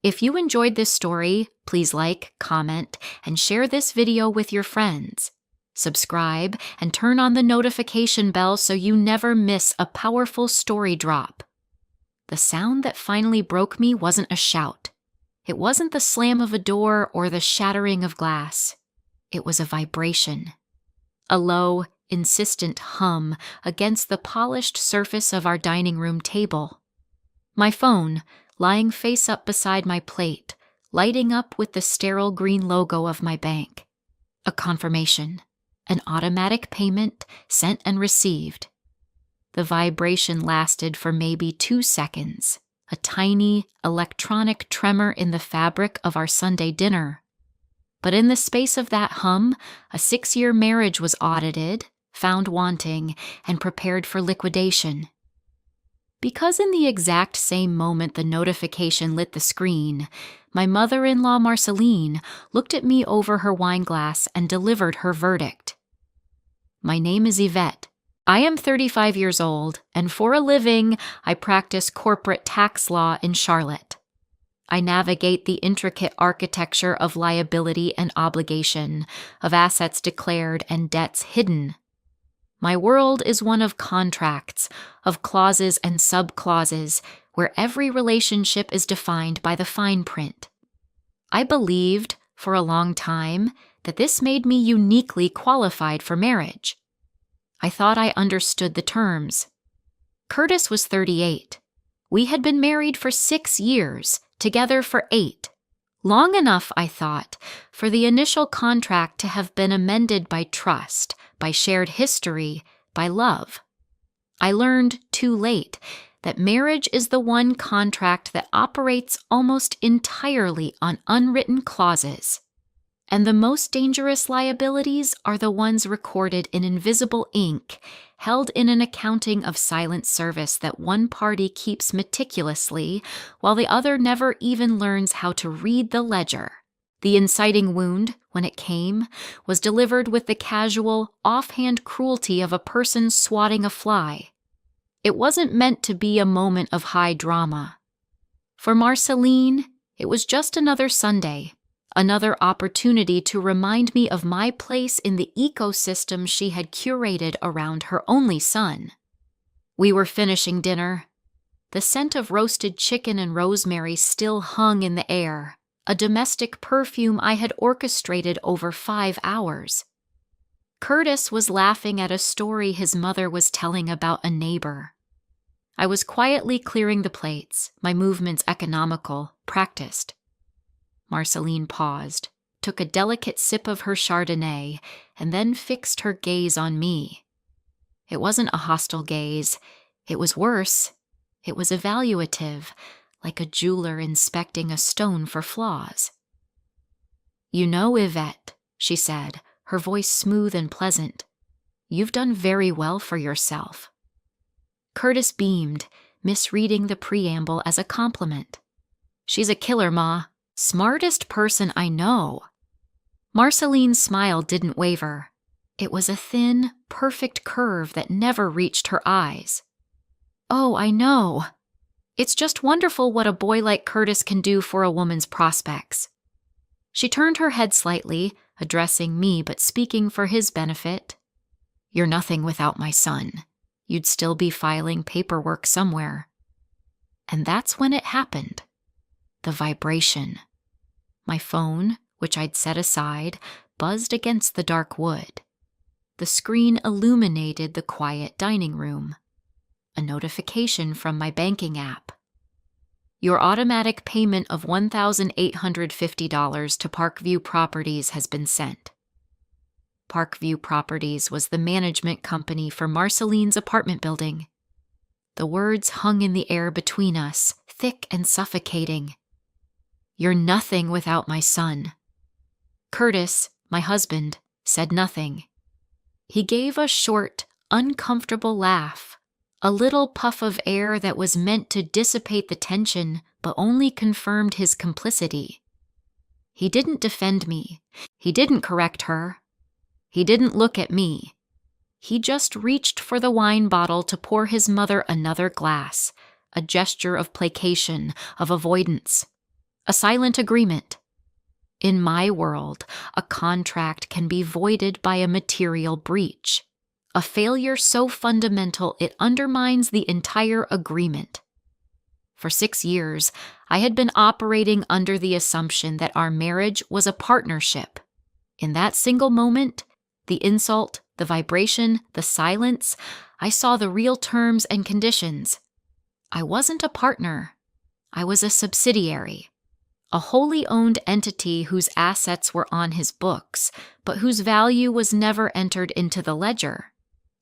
If you enjoyed this story, please like, comment, and share this video with your friends. Subscribe and turn on the notification bell so you never miss a powerful story drop. The sound that finally broke me wasn't a shout. It wasn't the slam of a door or the shattering of glass. It was a vibration. A low, insistent hum against the polished surface of our dining room table. My phone, lying face up beside my plate, lighting up with the sterile green logo of my bank. A confirmation. An automatic payment sent and received. The vibration lasted for maybe 2 seconds, a tiny electronic tremor in the fabric of our Sunday dinner. But in the space of that hum, a 6-year marriage was audited, found wanting, and prepared for liquidation. Because in the exact same moment the notification lit the screen, my mother-in-law Marceline looked at me over her wine glass and delivered her verdict. My name is Yvette. I am 35 years old, and for a living, I practice corporate tax law in Charlotte. I navigate the intricate architecture of liability and obligation, of assets declared and debts hidden. My world is one of contracts, of clauses and sub-clauses, where every relationship is defined by the fine print. I believed, for a long time, that this made me uniquely qualified for marriage. I thought I understood the terms. Curtis was 38. We had been married for 6 years, together for 8. Long enough, I thought, for the initial contract to have been amended by trust, by shared history, by love. I learned too late that marriage is the one contract that operates almost entirely on unwritten clauses. And the most dangerous liabilities are the ones recorded in invisible ink, held in an accounting of silent service that one party keeps meticulously, while the other never even learns how to read the ledger. The inciting wound, when it came, was delivered with the casual, offhand cruelty of a person swatting a fly. It wasn't meant to be a moment of high drama. For Marceline, it was just another Sunday. Another opportunity to remind me of my place in the ecosystem she had curated around her only son. We were finishing dinner. The scent of roasted chicken and rosemary still hung in the air, a domestic perfume I had orchestrated over 5 hours. Curtis was laughing at a story his mother was telling about a neighbor. I was quietly clearing the plates, my movements economical, practiced. Marceline paused, took a delicate sip of her Chardonnay, and then fixed her gaze on me. It wasn't a hostile gaze. It was worse. It was evaluative, like a jeweler inspecting a stone for flaws. "You know, Yvette," she said, her voice smooth and pleasant, "you've done very well for yourself." Curtis beamed, misreading the preamble as a compliment. "She's a killer, Ma. Smartest person I know." Marceline's smile didn't waver. It was a thin, perfect curve that never reached her eyes. "Oh, I know. It's just wonderful what a boy like Curtis can do for a woman's prospects." She turned her head slightly, addressing me but speaking for his benefit. "You're nothing without my son. You'd still be filing paperwork somewhere." And that's when it happened. The vibration. My phone, which I'd set aside, buzzed against the dark wood. The screen illuminated the quiet dining room. A notification from my banking app. "Your automatic payment of $1,850 to Parkview Properties has been sent." Parkview Properties was the management company for Marceline's apartment building. The words hung in the air between us, thick and suffocating. "You're nothing without my son." Curtis, my husband, said nothing. He gave a short, uncomfortable laugh, a little puff of air that was meant to dissipate the tension but only confirmed his complicity. He didn't defend me. He didn't correct her. He didn't look at me. He just reached for the wine bottle to pour his mother another glass, a gesture of placation, of avoidance. A silent agreement. In my world, a contract can be voided by a material breach, a failure so fundamental it undermines the entire agreement. For 6 years, I had been operating under the assumption that our marriage was a partnership. In that single moment, the insult, the vibration, the silence, I saw the real terms and conditions. I wasn't a partner. I was a subsidiary, a wholly owned entity whose assets were on his books, but whose value was never entered into the ledger.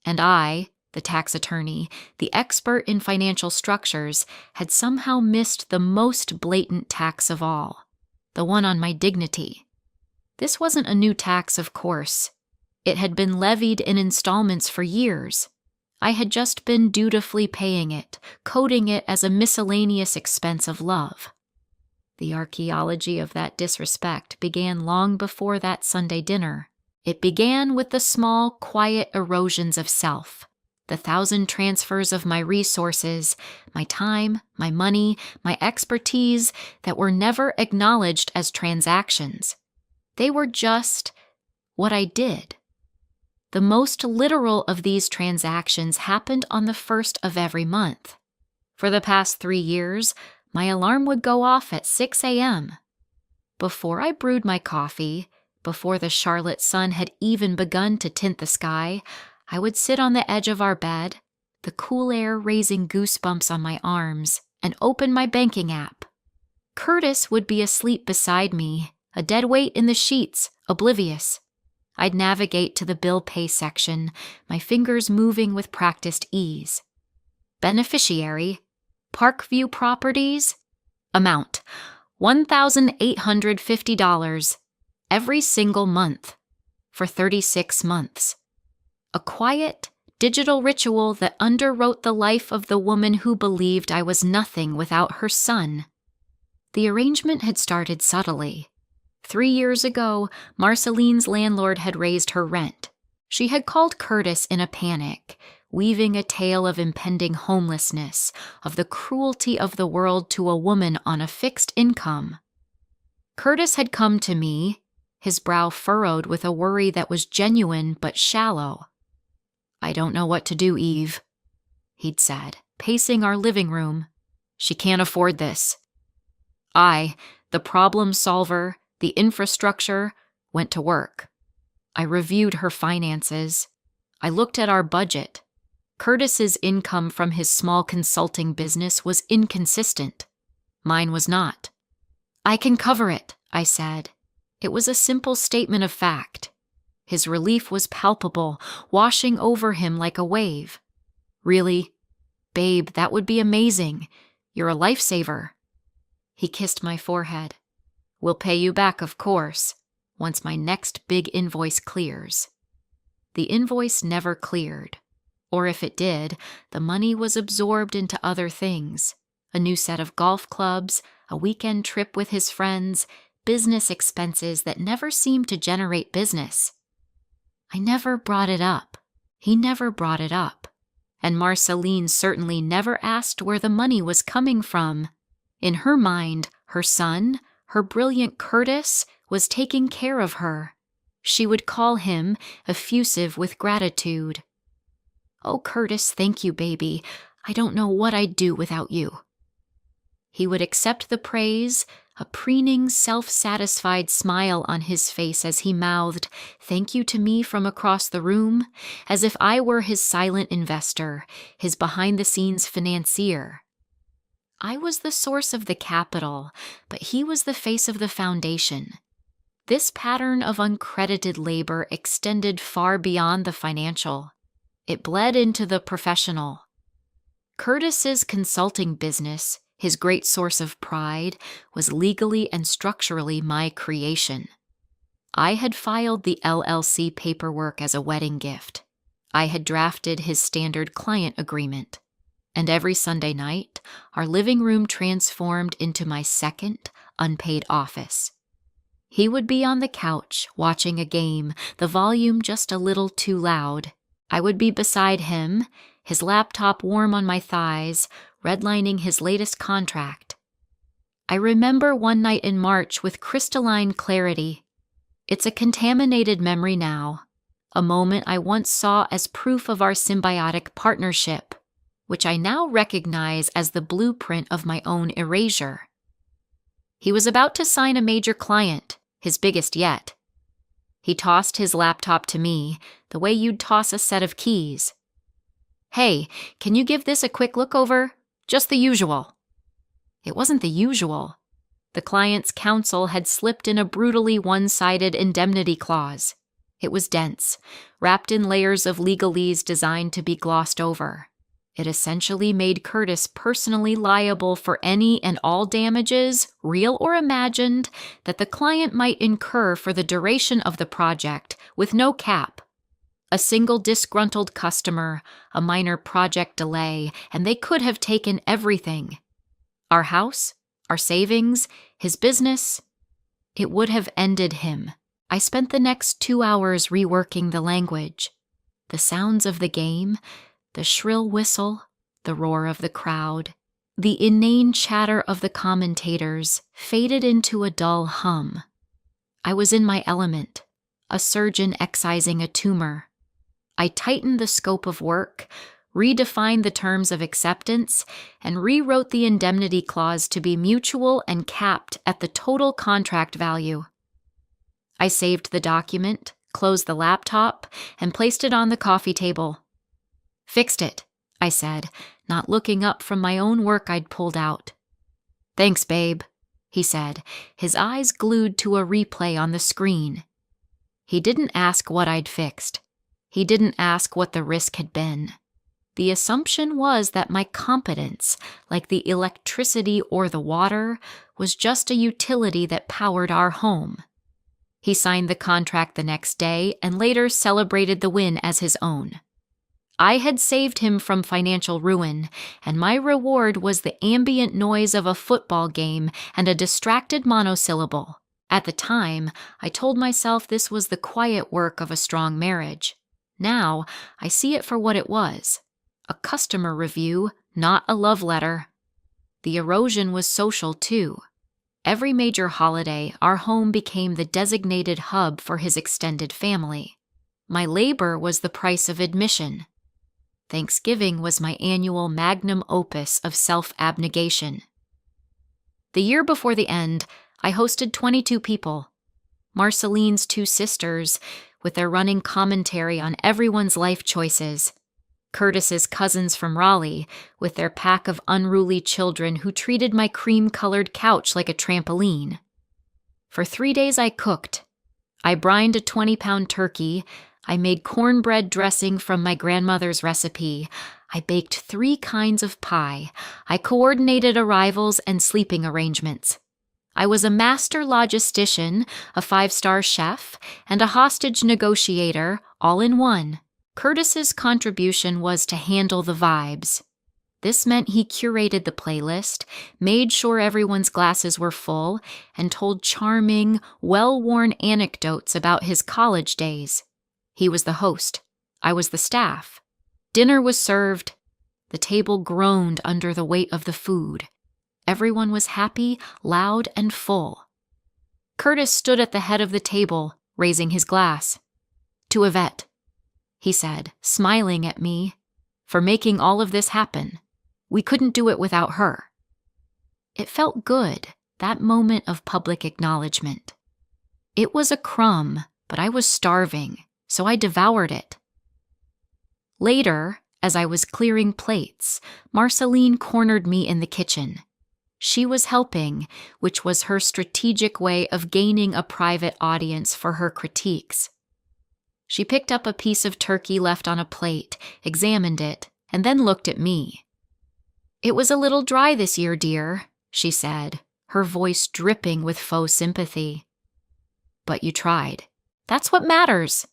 And I, the tax attorney, the expert in financial structures, had somehow missed the most blatant tax of all, the one on my dignity. This wasn't a new tax, of course. It had been levied in installments for years. I had just been dutifully paying it, coding it as a miscellaneous expense of love. The archaeology of that disrespect began long before that Sunday dinner. It began with the small, quiet erosions of self, the 1,000 transfers of my resources, my time, my money, my expertise that were never acknowledged as transactions. They were just what I did. The most literal of these transactions happened on the 1st of every month. For the past 3 years, my alarm would go off at 6 a.m. Before I brewed my coffee, before the Charlotte sun had even begun to tint the sky, I would sit on the edge of our bed, the cool air raising goosebumps on my arms, and open my banking app. Curtis would be asleep beside me, a dead weight in the sheets, oblivious. I'd navigate to the bill pay section, my fingers moving with practiced ease. Beneficiary, Parkview Properties, amount, $1,850, every single month, for 36 months. A quiet, digital ritual that underwrote the life of the woman who believed I was nothing without her son. The arrangement had started subtly. 3 years ago, Marceline's landlord had raised her rent. She had called Curtis in a panic, weaving a tale of impending homelessness, of the cruelty of the world to a woman on a fixed income. Curtis had come to me, his brow furrowed with a worry that was genuine but shallow. "I don't know what to do, Eve," he'd said, pacing our living room. "She can't afford this." I, the problem solver, the infrastructure, went to work. I reviewed her finances. I looked at our budget. Curtis's income from his small consulting business was inconsistent. Mine was not. "I can cover it," I said. It was a simple statement of fact. His relief was palpable, washing over him like a wave. "Really? Babe, that would be amazing. You're a lifesaver." He kissed my forehead. "We'll pay you back, of course, once my next big invoice clears." The invoice never cleared. Or if it did, the money was absorbed into other things. A new set of golf clubs, a weekend trip with his friends, business expenses that never seemed to generate business. I never brought it up. He never brought it up. And Marceline certainly never asked where the money was coming from. In her mind, her son, her brilliant Curtis, was taking care of her. She would call him, effusive with gratitude. "Oh, Curtis, thank you, baby. I don't know what I'd do without you." He would accept the praise, a preening, self-satisfied smile on his face as he mouthed, "Thank you" to me from across the room, as if I were his silent investor, his behind-the-scenes financier. I was the source of the capital, but he was the face of the foundation. This pattern of uncredited labor extended far beyond the financial. It bled into the professional. Curtis's consulting business, his great source of pride, was legally and structurally my creation. I had filed the LLC paperwork as a wedding gift. I had drafted his standard client agreement. And every Sunday night, our living room transformed into my second, unpaid office. He would be on the couch, watching a game, the volume just a little too loud. I would be beside him, his laptop warm on my thighs, redlining his latest contract. I remember one night in March with crystalline clarity. It's a contaminated memory now, a moment I once saw as proof of our symbiotic partnership, which I now recognize as the blueprint of my own erasure. He was about to sign a major client, his biggest yet. He tossed his laptop to me, the way you'd toss a set of keys. "Hey, can you give this a quick look over? Just the usual." It wasn't the usual. The client's counsel had slipped in a brutally one-sided indemnity clause. It was dense, wrapped in layers of legalese designed to be glossed over. It essentially made Curtis personally liable for any and all damages, real or imagined, that the client might incur for the duration of the project, with no cap. A single disgruntled customer, a minor project delay, and they could have taken everything. Our house, our savings, his business. It would have ended him. I spent the next 2 hours reworking the language. The sounds of the game, the shrill whistle, the roar of the crowd, the inane chatter of the commentators faded into a dull hum. I was in my element, a surgeon excising a tumor. I tightened the scope of work, redefined the terms of acceptance, and rewrote the indemnity clause to be mutual and capped at the total contract value. I saved the document, closed the laptop, and placed it on the coffee table. "Fixed it," I said, not looking up from my own work I'd pulled out. "Thanks, babe," he said, his eyes glued to a replay on the screen. He didn't ask what I'd fixed. He didn't ask what the risk had been. The assumption was that my competence, like the electricity or the water, was just a utility that powered our home. He signed the contract the next day and later celebrated the win as his own. I had saved him from financial ruin, and my reward was the ambient noise of a football game and a distracted monosyllable. At the time, I told myself this was the quiet work of a strong marriage. Now, I see it for what it was. A customer review, not a love letter. The erosion was social, too. Every major holiday, our home became the designated hub for his extended family. My labor was the price of admission. Thanksgiving was my annual magnum opus of self-abnegation. The year before the end, I hosted 22 people. Marceline's 2 sisters, with their running commentary on everyone's life choices. Curtis's cousins from Raleigh, with their pack of unruly children who treated my cream-colored couch like a trampoline. For 3 days I cooked. I brined a 20-pound turkey. I made cornbread dressing from my grandmother's recipe. I baked 3 kinds of pie. I coordinated arrivals and sleeping arrangements. I was a master logistician, a 5-star chef, and a hostage negotiator, all in one. Curtis's contribution was to handle the vibes. This meant he curated the playlist, made sure everyone's glasses were full, and told charming, well-worn anecdotes about his college days. He was the host. I was the staff. Dinner was served. The table groaned under the weight of the food. Everyone was happy, loud, and full. Curtis stood at the head of the table, raising his glass. "To Yvette," he said, smiling at me, "for making all of this happen. We couldn't do it without her." It felt good, that moment of public acknowledgement. It was a crumb, but I was starving, so I devoured it. Later, as I was clearing plates, Marceline cornered me in the kitchen. She was helping, which was her strategic way of gaining a private audience for her critiques. She picked up a piece of turkey left on a plate, examined it, and then looked at me. "It was a little dry this year, dear," she said, her voice dripping with faux sympathy. "But you tried. That's what matters."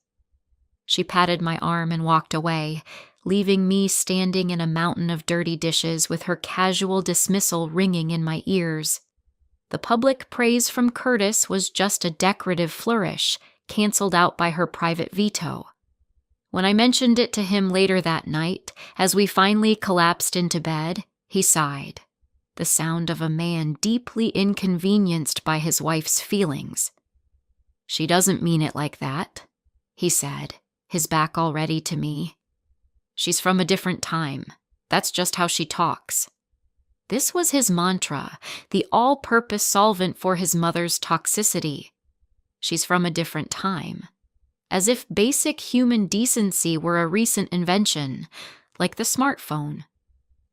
She patted my arm and walked away, leaving me standing in a mountain of dirty dishes with her casual dismissal ringing in my ears. The public praise from Curtis was just a decorative flourish, canceled out by her private veto. When I mentioned it to him later that night, as we finally collapsed into bed, he sighed. the sound of a man deeply inconvenienced by his wife's feelings. "She doesn't mean it like that," he said, his back already to me. "She's from a different time. That's just how she talks." This was his mantra, the all-purpose solvent for his mother's toxicity. She's from a different time. As if basic human decency were a recent invention, like the smartphone.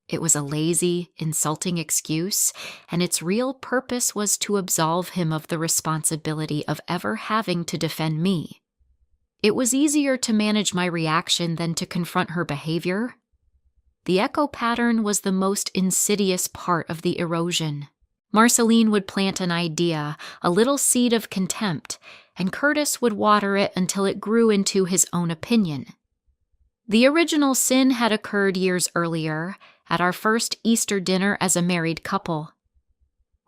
It was a lazy, insulting excuse, and its real purpose was to absolve him of the responsibility of ever having to defend me. It was easier to manage my reaction than to confront her behavior. The echo pattern was the most insidious part of the erosion. Marceline would plant an idea, a little seed of contempt, and Curtis would water it until it grew into his own opinion. The original sin had occurred years earlier, at our first Easter dinner as a married couple.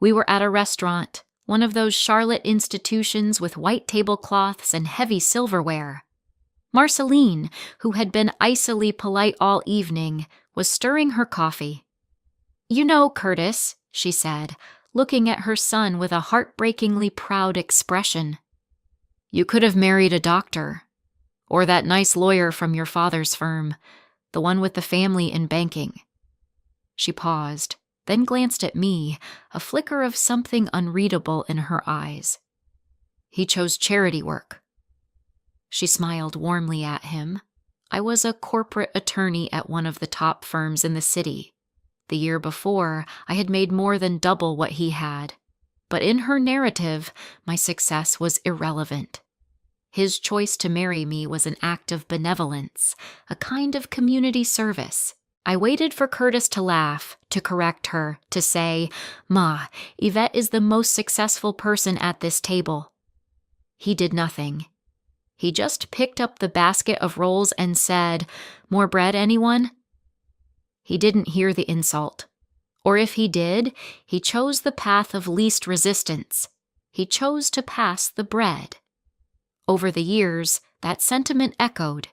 We were at a restaurant, one of those Charlotte institutions with white tablecloths and heavy silverware. Marceline, who had been icily polite all evening, was stirring her coffee. "You know, Curtis," she said, looking at her son with a heartbreakingly proud expression, "you could have married a doctor, or that nice lawyer from your father's firm, the one with the family in banking." She paused, then glanced at me, a flicker of something unreadable in her eyes. "He chose charity work." She smiled warmly at him. I was a corporate attorney at one of the top firms in the city. The year before, I had made more than double what he had. But in her narrative, my success was irrelevant. His choice to marry me was an act of benevolence, a kind of community service. I waited for Curtis to laugh, to correct her, to say, "Ma, Yvette is the most successful person at this table." He did nothing. He just picked up the basket of rolls and said, "More bread, anyone?" He didn't hear the insult. Or if he did, he chose the path of least resistance. He chose to pass the bread. Over the years, that sentiment echoed.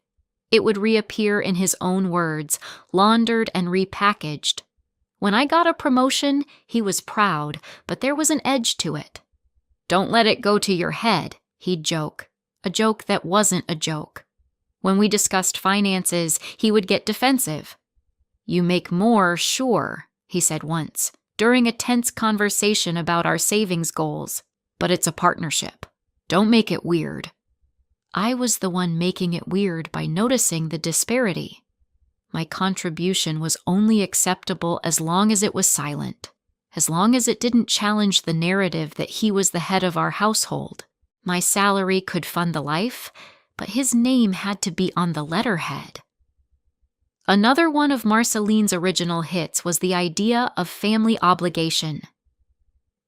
It would reappear in his own words, laundered and repackaged. When I got a promotion, he was proud, but there was an edge to it. "Don't let it go to your head," he'd joke. A joke that wasn't a joke. When we discussed finances, he would get defensive. "You make more, sure," he said once, during a tense conversation about our savings goals. "But it's a partnership. Don't make it weird." I was the one making it weird by noticing the disparity. My contribution was only acceptable as long as it was silent, as long as it didn't challenge the narrative that he was the head of our household. My salary could fund the life, but his name had to be on the letterhead. Another one of Marceline's original hits was the idea of family obligation.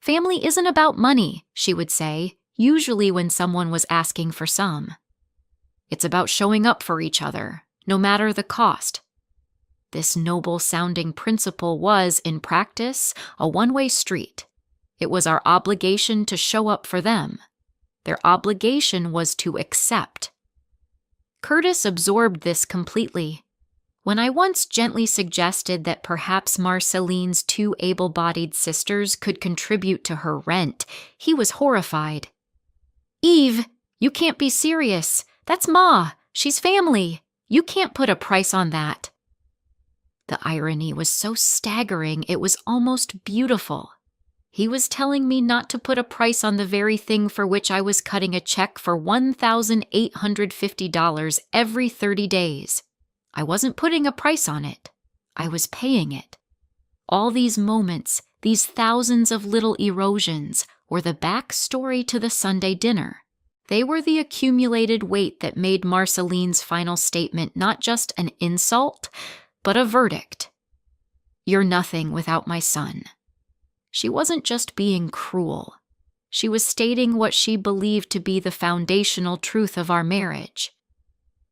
"Family isn't about money," she would say, usually when someone was asking for some. "It's about showing up for each other, no matter the cost." This noble-sounding principle was, in practice, a one-way street. It was our obligation to show up for them. Their obligation was to accept. Curtis absorbed this completely. When I once gently suggested that perhaps Marceline's 2 able-bodied sisters could contribute to her rent, he was horrified. "Eve, you can't be serious. That's Ma. She's family. You can't put a price on that." The irony was so staggering it was almost beautiful. He was telling me not to put a price on the very thing for which I was cutting a check for $1,850 every 30 days. I wasn't putting a price on it. I was paying it. All these moments, these thousands of little erosions, were the backstory to the Sunday dinner. They were the accumulated weight that made Marceline's final statement not just an insult, but a verdict. "You're nothing without my son." She wasn't just being cruel. She was stating what she believed to be the foundational truth of our marriage.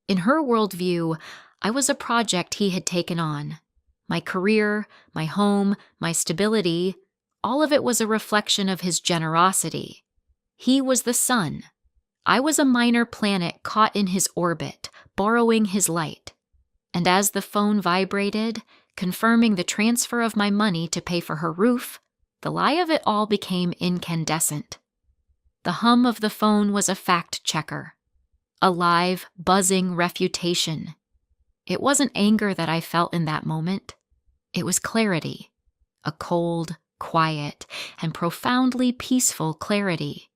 In her worldview, I was a project he had taken on. My career, my home, my stability, all of it was a reflection of his generosity. He was the sun. I was a minor planet caught in his orbit, borrowing his light. And as the phone vibrated, confirming the transfer of my money to pay for her roof, the lie of it all became incandescent. The hum of the phone was a fact-checker, a live, buzzing refutation. It wasn't anger that I felt in that moment. It was clarity, a cold, quiet, and profoundly peaceful clarity.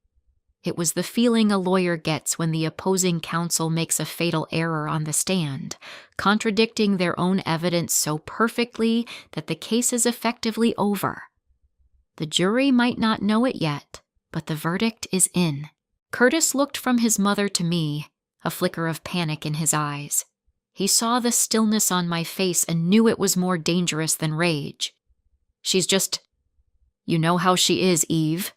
It was the feeling a lawyer gets when the opposing counsel makes a fatal error on the stand, contradicting their own evidence so perfectly that the case is effectively over. The jury might not know it yet, but the verdict is in. Curtis looked from his mother to me, a flicker of panic in his eyes. He saw the stillness on my face and knew it was more dangerous than rage. "She's just... You know how she is, Eve,"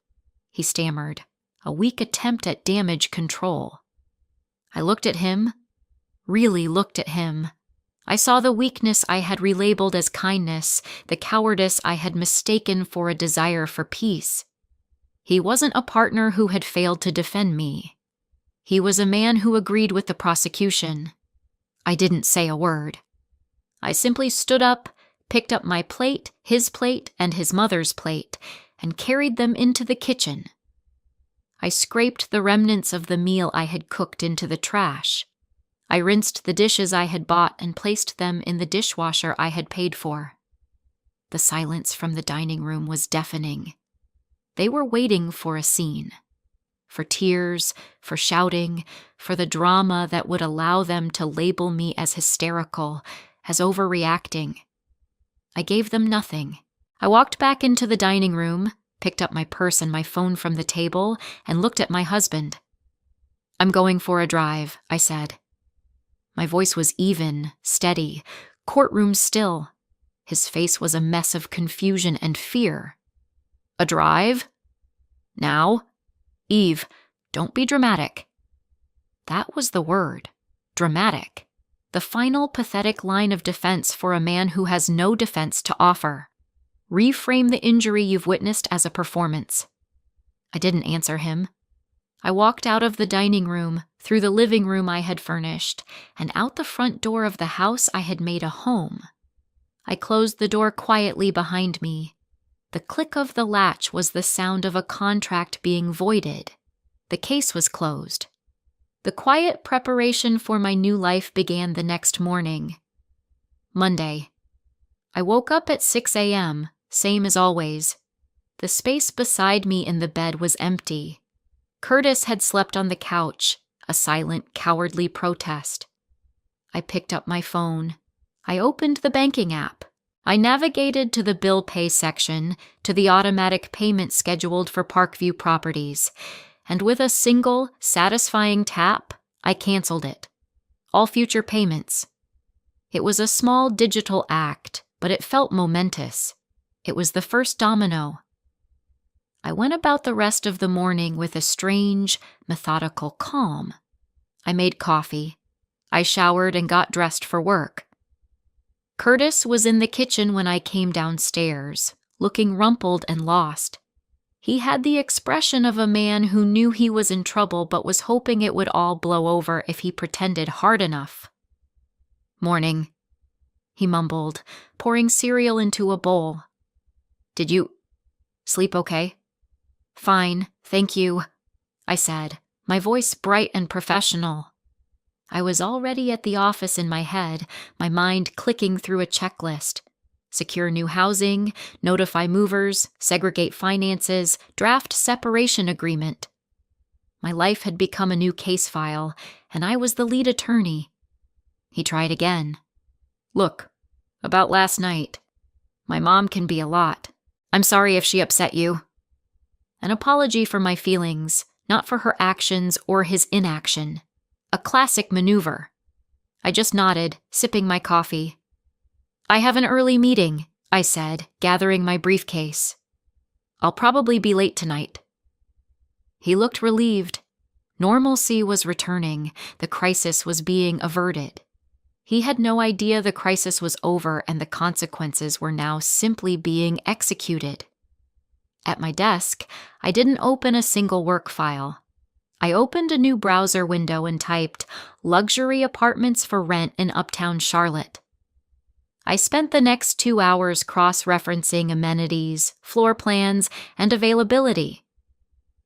he stammered, a weak attempt at damage control. I looked at him, really looked at him. I saw the weakness I had relabeled as kindness, the cowardice I had mistaken for a desire for peace. He wasn't a partner who had failed to defend me. He was a man who agreed with the prosecution. I didn't say a word. I simply stood up, picked up my plate, his plate, and his mother's plate, and carried them into the kitchen. I scraped the remnants of the meal I had cooked into the trash. I rinsed the dishes I had bought and placed them in the dishwasher I had paid for. The silence from the dining room was deafening. They were waiting for a scene. For tears, for shouting, for the drama that would allow them to label me as hysterical, as overreacting. I gave them nothing. I walked back into the dining room, picked up my purse and my phone from the table, and looked at my husband. "I'm going for a drive," I said. My voice was even, steady, courtroom still. His face was a mess of confusion and fear. "A drive? Now? Eve, don't be dramatic." That was the word. Dramatic. The final pathetic line of defense for a man who has no defense to offer. Reframe the injury you've witnessed as a performance. I didn't answer him. I walked out of the dining room, through the living room I had furnished, and out the front door of the house I had made a home. I closed the door quietly behind me. The click of the latch was the sound of a contract being voided. The case was closed. The quiet preparation for my new life began the next morning. Monday. I woke up at 6 a.m., same as always. The space beside me in the bed was empty. Curtis had slept on the couch, a silent, cowardly protest. I picked up my phone. I opened the banking app. I navigated to the bill pay section, to the automatic payment scheduled for Parkview Properties, and with a single, satisfying tap, I canceled it. All future payments. It was a small digital act, but it felt momentous. It was the first domino. I went about the rest of the morning with a strange, methodical calm. I made coffee. I showered and got dressed for work. Curtis was in the kitchen when I came downstairs, looking rumpled and lost. He had the expression of a man who knew he was in trouble but was hoping it would all blow over if he pretended hard enough. "Morning," he mumbled, pouring cereal into a bowl. "Did you sleep okay?" "Fine, thank you," I said, my voice bright and professional. I was already at the office in my head, my mind clicking through a checklist. Secure new housing, notify movers, segregate finances, draft separation agreement. My life had become a new case file, and I was the lead attorney. He tried again. "Look, about last night. My mom can be a lot. I'm sorry if she upset you." An apology for my feelings, not for her actions or his inaction. A classic maneuver. I just nodded, sipping my coffee. "I have an early meeting," I said, gathering my briefcase. "I'll probably be late tonight." He looked relieved. Normalcy was returning. The crisis was being averted. He had no idea the crisis was over and the consequences were now simply being executed. At my desk, I didn't open a single work file. I opened a new browser window and typed, "Luxury apartments for rent in Uptown Charlotte." I spent the next 2 hours cross-referencing amenities, floor plans, and availability.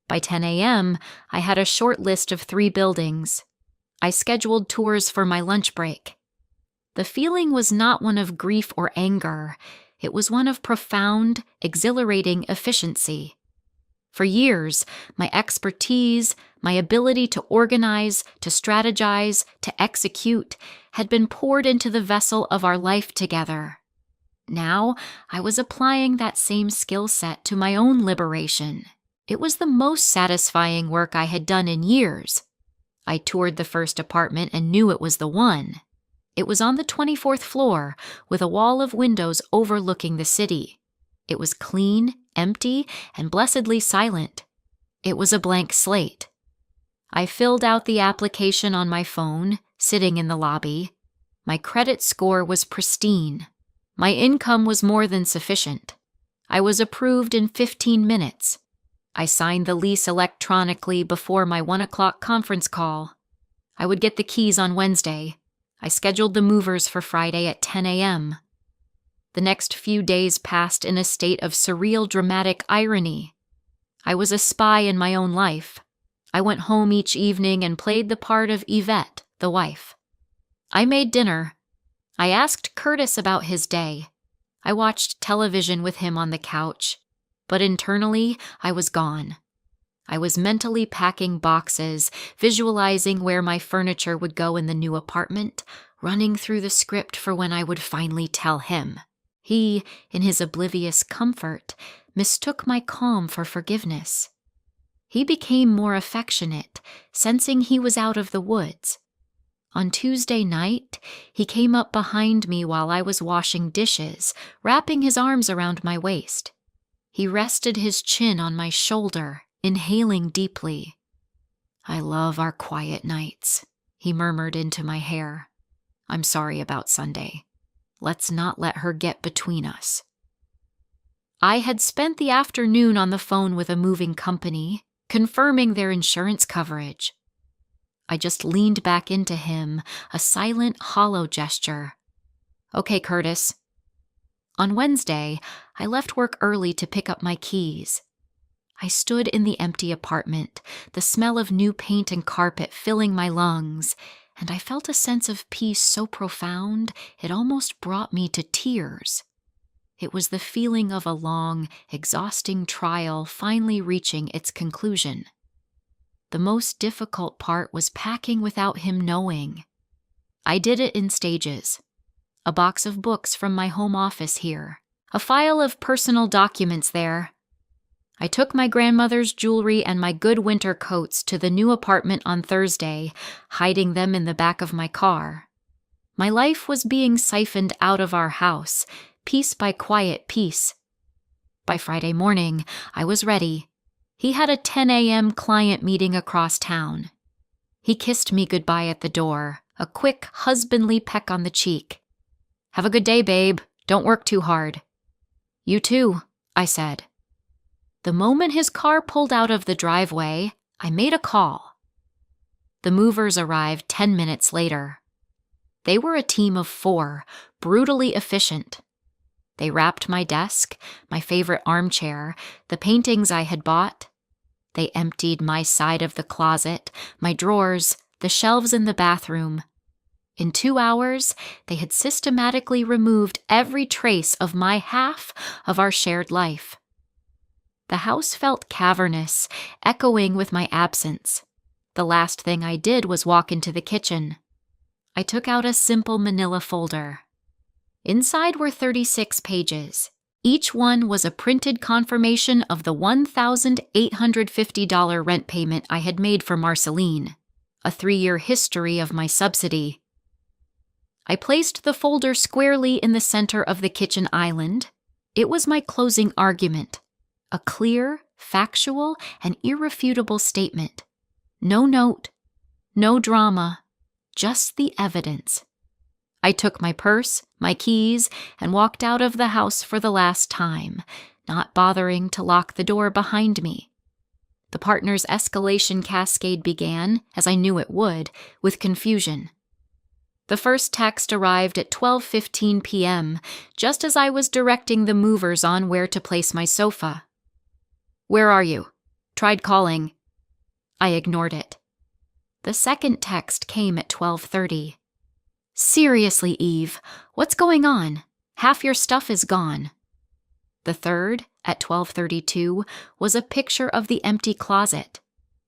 By 10 a.m., I had a short list of 3 buildings. I scheduled tours for my lunch break. The feeling was not one of grief or anger. It was one of profound, exhilarating efficiency. For years, my expertise, my ability to organize, to strategize, to execute, had been poured into the vessel of our life together. Now, I was applying that same skill set to my own liberation. It was the most satisfying work I had done in years. I toured the first apartment and knew it was the one. It was on the 24th floor, with a wall of windows overlooking the city. It was clean, empty, and blessedly silent. It was a blank slate. I filled out the application on my phone, sitting in the lobby. My credit score was pristine. My income was more than sufficient. I was approved in 15 minutes. I signed the lease electronically before my 1 o'clock conference call. I would get the keys on Wednesday. I scheduled the movers for Friday at 10 a.m. The next few days passed in a state of surreal dramatic irony. I was a spy in my own life. I went home each evening and played the part of Yvette, the wife. I made dinner. I asked Curtis about his day. I watched television with him on the couch. But internally, I was gone. I was mentally packing boxes, visualizing where my furniture would go in the new apartment, running through the script for when I would finally tell him. He, in his oblivious comfort, mistook my calm for forgiveness. He became more affectionate, sensing he was out of the woods. On Tuesday night, he came up behind me while I was washing dishes, wrapping his arms around my waist. He rested his chin on my shoulder, inhaling deeply. "I love our quiet nights," he murmured into my hair. "I'm sorry about Sunday. Let's not let her get between us." I had spent the afternoon on the phone with a moving company, confirming their insurance coverage. I just leaned back into him, a silent, hollow gesture. "Okay, Curtis." On Wednesday, I left work early to pick up my keys. I stood in the empty apartment, the smell of new paint and carpet filling my lungs, and I felt a sense of peace so profound it almost brought me to tears. It was the feeling of a long, exhausting trial finally reaching its conclusion. The most difficult part was packing without him knowing. I did it in stages. A box of books from my home office here, a file of personal documents there. I took my grandmother's jewelry and my good winter coats to the new apartment on Thursday, hiding them in the back of my car. My life was being siphoned out of our house, piece by quiet piece. By Friday morning, I was ready. He had a 10 a.m. client meeting across town. He kissed me goodbye at the door, a quick, husbandly peck on the cheek. "Have a good day, babe. Don't work too hard." "You too," I said. The moment his car pulled out of the driveway, I made a call. The movers arrived 10 minutes later. They were a team of 4, brutally efficient. They wrapped my desk, my favorite armchair, the paintings I had bought. They emptied my side of the closet, my drawers, the shelves in the bathroom. In 2 hours, they had systematically removed every trace of my half of our shared life. The house felt cavernous, echoing with my absence. The last thing I did was walk into the kitchen. I took out a simple manila folder. Inside were 36 pages. Each one was a printed confirmation of the $1,850 rent payment I had made for Marceline, a 3-year history of my subsidy. I placed the folder squarely in the center of the kitchen island. It was my closing argument, a clear, factual, and irrefutable statement. No note, no drama, just the evidence. I took my purse, my keys, and walked out of the house for the last time, not bothering to lock the door behind me. The partner's escalation cascade began, as I knew it would, with confusion. The first text arrived at 12:15 p.m., just as I was directing the movers on where to place my sofa. "Where are you? Tried calling." I ignored it. The second text came at 12:30. "Seriously, Eve, what's going on? Half your stuff is gone." The third, at 12:32, was a picture of the empty closet.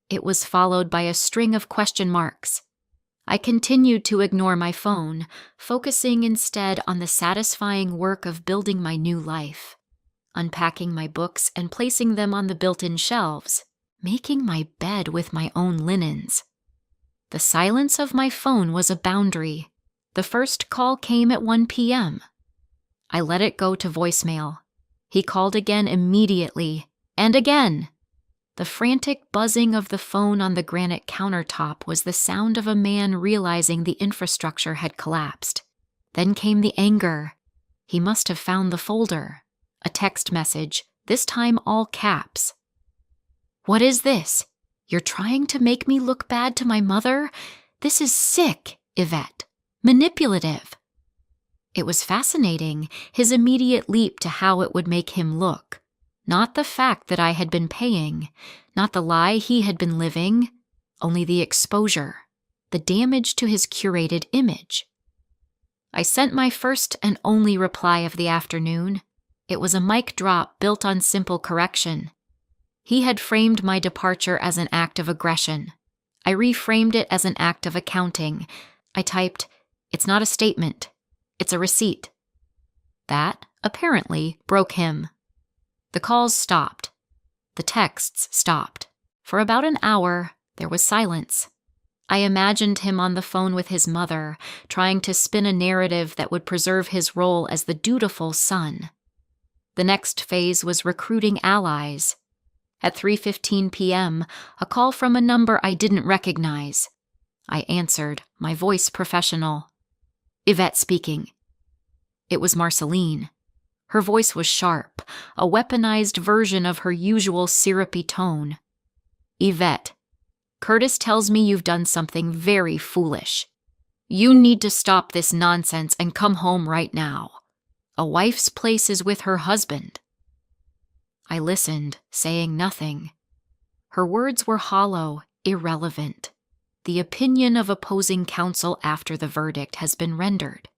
It was followed by a string of question marks. I continued to ignore my phone, focusing instead on the satisfying work of building my new life, unpacking my books and placing them on the built-in shelves, making my bed with my own linens. The silence of my phone was a boundary. The first call came at 1 p.m. I let it go to voicemail. He called again immediately, and again. The frantic buzzing of the phone on the granite countertop was the sound of a man realizing the infrastructure had collapsed. Then came the anger. He must have found the folder. A text message, this time all caps. "What is this? You're trying to make me look bad to my mother? This is sick, Yvette. Manipulative." It was fascinating, his immediate leap to how it would make him look. Not the fact that I had been paying, not the lie he had been living, only the exposure, the damage to his curated image. I sent my first and only reply of the afternoon. It was a mic drop built on simple correction. He had framed my departure as an act of aggression. I reframed it as an act of accounting. I typed, "It's not a statement. It's a receipt." That, apparently, broke him. The calls stopped. The texts stopped. For about an hour, there was silence. I imagined him on the phone with his mother, trying to spin a narrative that would preserve his role as the dutiful son. The next phase was recruiting allies. At 3:15 p.m., a call from a number I didn't recognize. I answered, my voice professional. "Yvette speaking." It was Marceline. Her voice was sharp, a weaponized version of her usual syrupy tone. "Yvette, Curtis tells me you've done something very foolish. You need to stop this nonsense and come home right now. A wife's place is with her husband." I listened, saying nothing. Her words were hollow, irrelevant. The opinion of opposing counsel after the verdict has been rendered.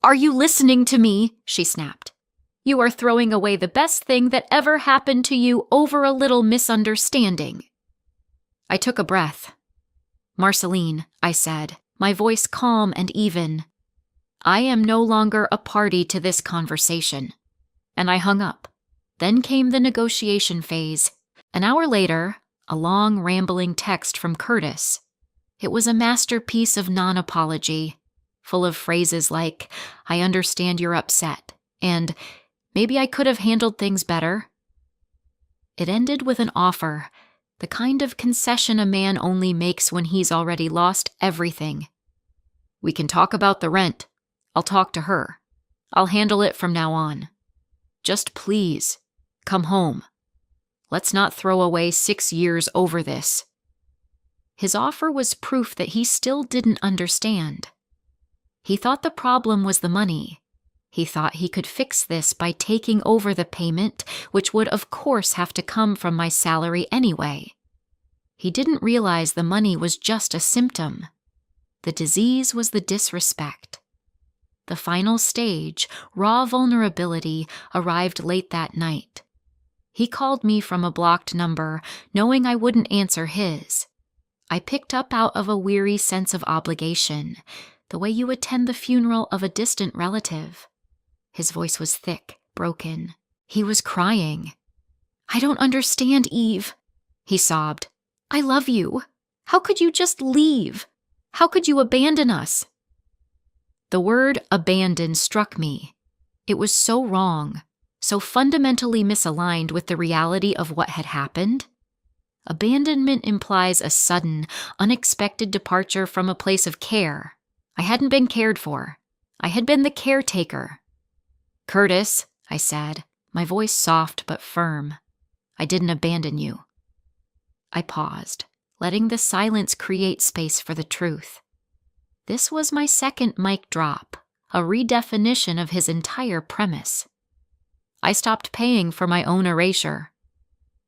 "Are you listening to me?" she snapped. "You are throwing away the best thing that ever happened to you over a little misunderstanding." I took a breath. "Marceline," I said, my voice calm and even, "I am no longer a party to this conversation." And I hung up. Then came the negotiation phase. An hour later, a long, rambling text from Curtis. It was a masterpiece of non-apology, full of phrases like, "I understand you're upset," and "maybe I could have handled things better." It ended with an offer, the kind of concession a man only makes when he's already lost everything. "We can talk about the rent. I'll talk to her. I'll handle it from now on. Just please, come home. Let's not throw away 6 years over this." His offer was proof that he still didn't understand. He thought the problem was the money. He thought he could fix this by taking over the payment, which would of course have to come from my salary anyway. He didn't realize the money was just a symptom. The disease was the disrespect. The final stage, raw vulnerability, arrived late that night. He called me from a blocked number, knowing I wouldn't answer his. I picked up out of a weary sense of obligation, the way you attend the funeral of a distant relative. His voice was thick, broken. He was crying. "I don't understand, Eve," he sobbed. "I love you. How could you just leave? How could you abandon us?" The word abandon struck me. It was so wrong, so fundamentally misaligned with the reality of what had happened. Abandonment implies a sudden, unexpected departure from a place of care. I hadn't been cared for. I had been the caretaker. "Curtis," I said, my voice soft but firm, "I didn't abandon you." I paused, letting the silence create space for the truth. This was my second mic drop, a redefinition of his entire premise. I stopped paying for my own erasure.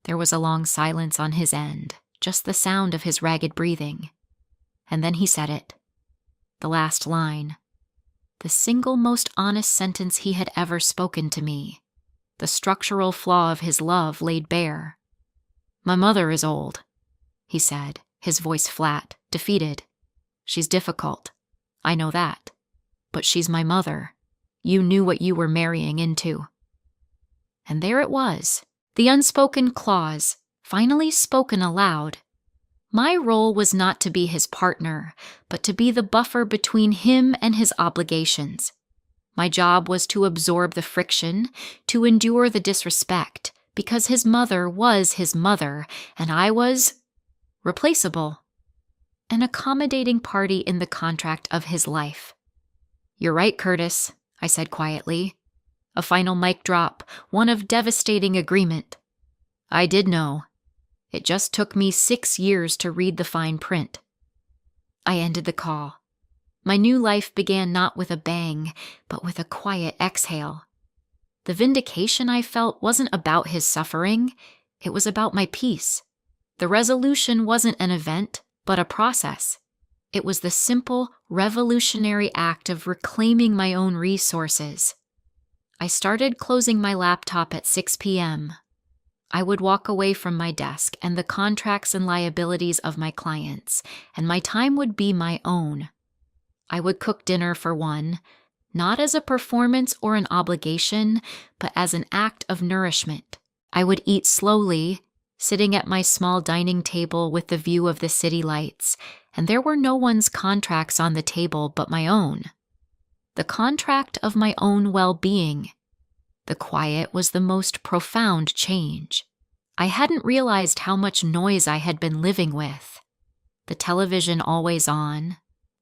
There was a long silence on his end, just the sound of his ragged breathing. And then he said it. The last line. The single most honest sentence he had ever spoken to me. The structural flaw of his love laid bare. "My mother is old," he said, his voice flat, defeated. "She's difficult. I know that. But she's my mother. You knew what you were marrying into." And there it was, the unspoken clause, finally spoken aloud. My role was not to be his partner, but to be the buffer between him and his obligations. My job was to absorb the friction, to endure the disrespect, because his mother was his mother, and I was replaceable. An accommodating party in the contract of his life. "You're right, Curtis," I said quietly. A final mic drop, one of devastating agreement. I did know. It just took me 6 years to read the fine print. I ended the call. My new life began not with a bang, but with a quiet exhale. The vindication I felt wasn't about his suffering, it was about my peace. The resolution wasn't an event, but a process. It was the simple, revolutionary act of reclaiming my own resources. I started closing my laptop at 6 p.m. I would walk away from my desk and the contracts and liabilities of my clients, and my time would be my own. I would cook dinner for one, not as a performance or an obligation, but as an act of nourishment. I would eat slowly, sitting at my small dining table with the view of the city lights, and there were no one's contracts on the table but my own. The contract of my own well-being. The quiet was the most profound change. I hadn't realized how much noise I had been living with. The television always on,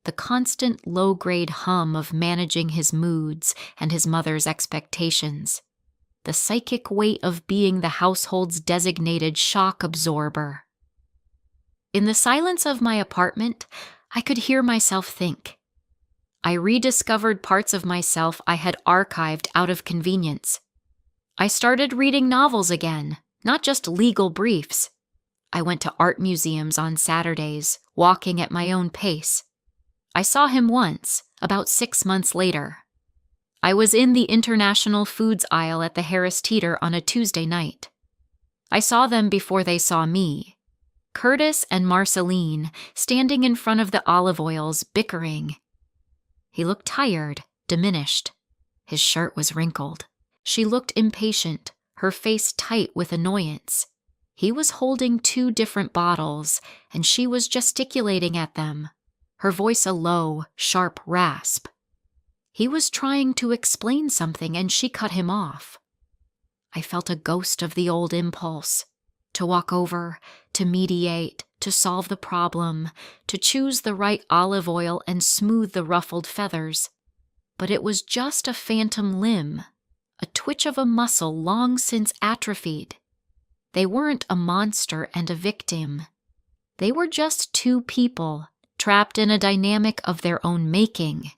the constant low-grade hum of managing his moods and his mother's expectations, the psychic weight of being the household's designated shock absorber. In the silence of my apartment, I could hear myself think. I rediscovered parts of myself I had archived out of convenience. I started reading novels again, not just legal briefs. I went to art museums on Saturdays, walking at my own pace. I saw him once, about 6 months later. I was in the international foods aisle at the Harris Teeter on a Tuesday night. I saw them before they saw me. Curtis and Marceline standing in front of the olive oils, bickering. He looked tired, diminished. His shirt was wrinkled. She looked impatient, her face tight with annoyance. He was holding 2 different bottles, and she was gesticulating at them, her voice a low, sharp rasp. He was trying to explain something, and she cut him off. I felt a ghost of the old impulse, to walk over, to mediate, to solve the problem, to choose the right olive oil and smooth the ruffled feathers. But it was just a phantom limb, a twitch of a muscle long since atrophied. They weren't a monster and a victim. They were just 2 people, trapped in a dynamic of their own making.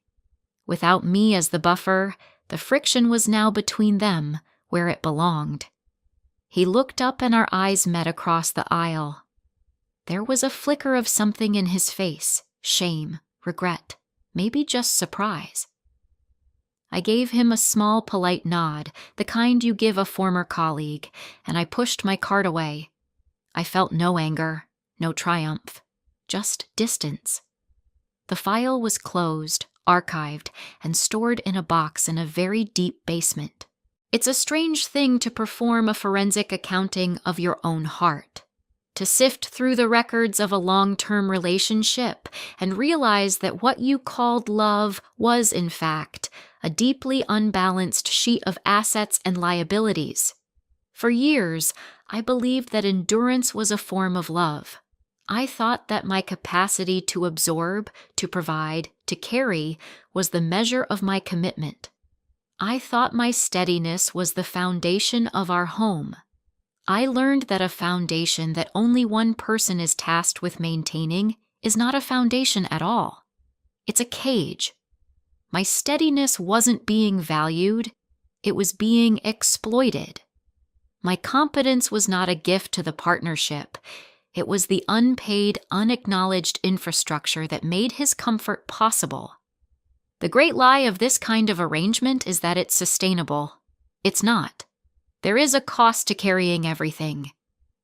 Without me as the buffer, the friction was now between them, where it belonged. He looked up and our eyes met across the aisle. There was a flicker of something in his face, shame, regret, maybe just surprise. I gave him a small, polite nod, the kind you give a former colleague, and I pushed my cart away. I felt no anger, no triumph, just distance. The file was closed, archived, and stored in a box in a very deep basement. It's a strange thing to perform a forensic accounting of your own heart, to sift through the records of a long-term relationship and realize that what you called love was, in fact, a deeply unbalanced sheet of assets and liabilities. For years, I believed that endurance was a form of love. I thought that my capacity to absorb, to provide, to carry was the measure of my commitment. I thought my steadiness was the foundation of our home. I learned that a foundation that only one person is tasked with maintaining is not a foundation at all. It's a cage. My steadiness wasn't being valued, it was being exploited. My competence was not a gift to the partnership. It was the unpaid, unacknowledged infrastructure that made his comfort possible. The great lie of this kind of arrangement is that it's sustainable. It's not. There is a cost to carrying everything.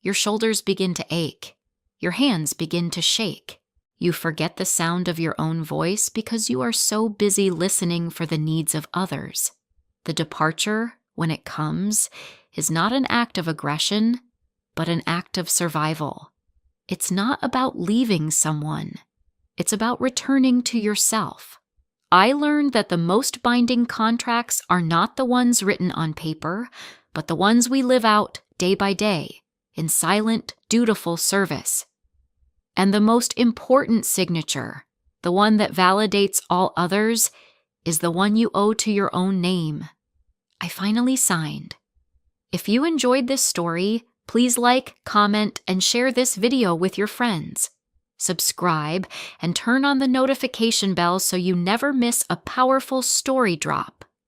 Your shoulders begin to ache. Your hands begin to shake. You forget the sound of your own voice because you are so busy listening for the needs of others. The departure, when it comes, is not an act of aggression, but an act of survival. It's not about leaving someone. It's about returning to yourself. I learned that the most binding contracts are not the ones written on paper, but the ones we live out day by day, in silent, dutiful service. And the most important signature, the one that validates all others, is the one you owe to your own name. I finally signed. If you enjoyed this story, please like, comment, and share this video with your friends. Subscribe and turn on the notification bell so you never miss a powerful story drop.